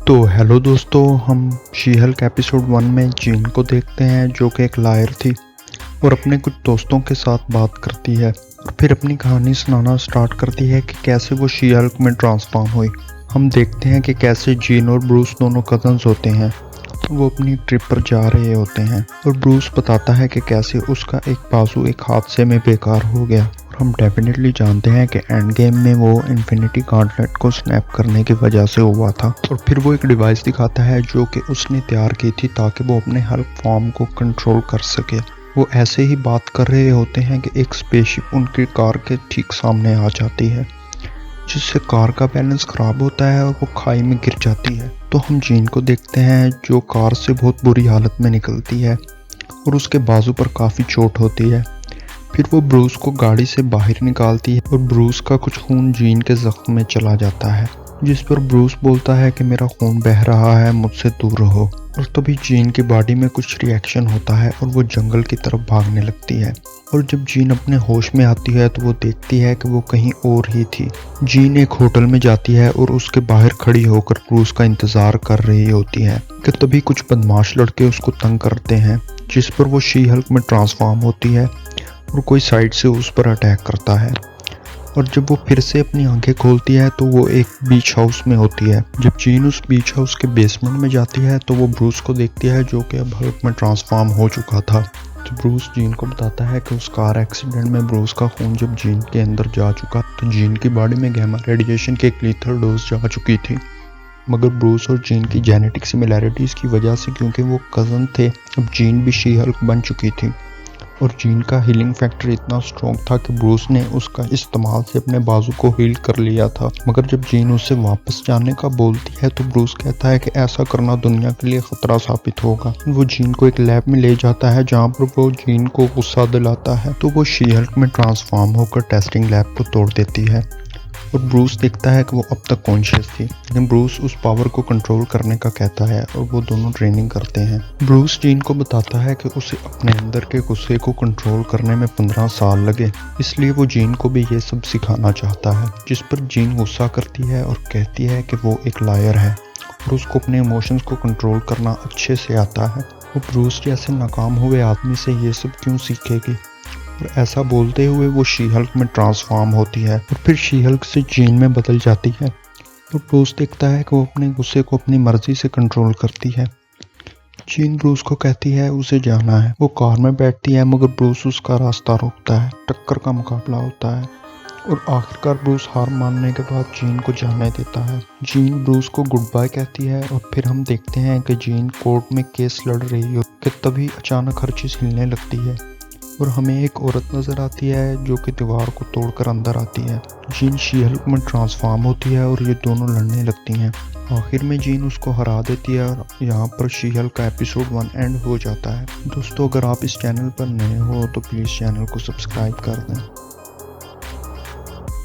तो हेलो दोस्तों, हम शी हल्क एपिसोड 1 में जीन को देखते हैं जो कि एक लायर थी और अपने कुछ दोस्तों के साथ बात करती है और फिर अपनी कहानी सुनाना स्टार्ट करती है कि कैसे वो शी हल्क में ट्रांसफॉर्म हुई। हम देखते हैं कि कैसे जीन और ब्रूस दोनों कजन्स होते हैं। वो अपनी ट्रिप पर जा रहे होते हैं और ब्रूस बताता है कि कैसे उसका एक बाजू एक हादसे में बेकार हो गया। और हम डेफिनेटली जानते हैं कि एंड गेम में वो इन्फिनिटी गॉन्टलेट को स्नैप करने की वजह से हुआ था। और फिर वो एक डिवाइस दिखाता है जो कि उसने तैयार की थी ताकि वो अपने हल्क फॉर्म को कंट्रोल कर सके। वो ऐसे ही बात कर रहे होते हैं कि एक स्पेसशिप उनकी कार के ठीक सामने आ जाती है, जिससे कार का बैलेंस खराब होता है और वो खाई में गिर जाती है। तो हम जीन को देखते हैं जो कार से बहुत बुरी हालत में निकलती है और उसके बाजू पर काफ़ी चोट होती है। फिर वो ब्रूस को गाड़ी से बाहर निकालती है और ब्रूस का कुछ खून जीन के जख्म में चला जाता है, जिस पर ब्रूस बोलता है कि मेरा खून बह रहा है, मुझसे दूर रहो। और तभी जीन की बॉडी में कुछ रिएक्शन होता है और वो जंगल की तरफ भागने लगती है। और जब जीन अपने होश में आती है तो वो देखती है कि वो कहीं और ही थी। जीन एक होटल में जाती है और उसके बाहर खड़ी होकर ब्रूस का इंतजार कर रही होती है कि तभी कुछ बदमाश लड़के उसको तंग करते हैं, जिस पर वो शी हल्क में ट्रांसफॉर्म होती है और कोई साइड से उस पर अटैक करता है। और जब वो फिर से अपनी आंखें खोलती है तो वो एक बीच हाउस में होती है। जब जीन उस बीच हाउस के बेसमेंट में जाती है तो वो ब्रूस को देखती है जो कि अब हल्क में ट्रांसफॉर्म हो चुका था। तो ब्रूस जीन को बताता है कि उस कार एक्सीडेंट में ब्रूस का खून जब जीन के अंदर जा चुका तो जीन की बॉडी में गैमा रेडिएशन की एक लीथल डोज जा चुकी थी। मगर ब्रूस और जीन की जेनेटिक सिमिलैरिटीज़ की वजह से, क्योंकि वो कज़न थे, अब जीन भी शी हल्क बन चुकी थी। और जीन का हीलिंग फैक्टर इतना स्ट्रॉन्ग था कि ब्रूस ने उसका इस्तेमाल से अपने बाजू को हील कर लिया था। मगर जब जीन उससे वापस जाने का बोलती है तो ब्रूस कहता है कि ऐसा करना दुनिया के लिए खतरा साबित होगा। वो जीन को एक लैब में ले जाता है जहाँ पर वो जीन को गुस्सा दिलाता है तो वो शी हल्क में ट्रांसफॉर्म होकर टेस्टिंग लैब को तोड़ देती है। और ब्रूस देखता है कि वो अब तक कॉन्शियस थी, लेकिन ब्रूस उस पावर को कंट्रोल करने का कहता है और वो दोनों ट्रेनिंग करते हैं। ब्रूस जीन को बताता है कि उसे अपने अंदर के गुस्से को कंट्रोल करने में 15 साल लगे, इसलिए वो जीन को भी ये सब सिखाना चाहता है। जिस पर जीन गुस्सा करती है और कहती है कि वो एक लायर है और उसको अपने इमोशंस को कंट्रोल करना अच्छे से आता है। वो ब्रूस जैसे नाकाम हुए आदमी से ये सब क्यों सीखेगी। और ऐसा बोलते हुए वो शी हल्क में ट्रांसफॉर्म होती है और फिर शी हल्क से जीन में बदल जाती है। तो ब्रूस देखता है कि वो अपने गुस्से को अपनी मर्जी से कंट्रोल करती है। जीन ब्रूस को कहती है उसे जाना है। वो कार में बैठती है मगर ब्रूस उसका रास्ता रोकता है। टक्कर का मुकाबला होता है और आखिरकार ब्रूस हार मानने के बाद जीन को जाने देता है। जीन ब्रूस को गुड बाय कहती है और फिर हम देखते हैं कि जीन कोर्ट में केस लड़ रही हो कि तभी अचानक हर चीज़ हिलने लगती है और हमें एक औरत नज़र आती है जो कि दीवार को तोड़कर अंदर आती है। जीन शी हल्क में ट्रांसफॉर्म होती है और ये दोनों लड़ने लगती हैं। आखिर में जीन उसको हरा देती है और यहाँ पर शी हल्क का एपिसोड 1 एंड हो जाता है। दोस्तों, अगर आप इस चैनल पर नए हो तो प्लीज़ चैनल को सब्सक्राइब कर दें।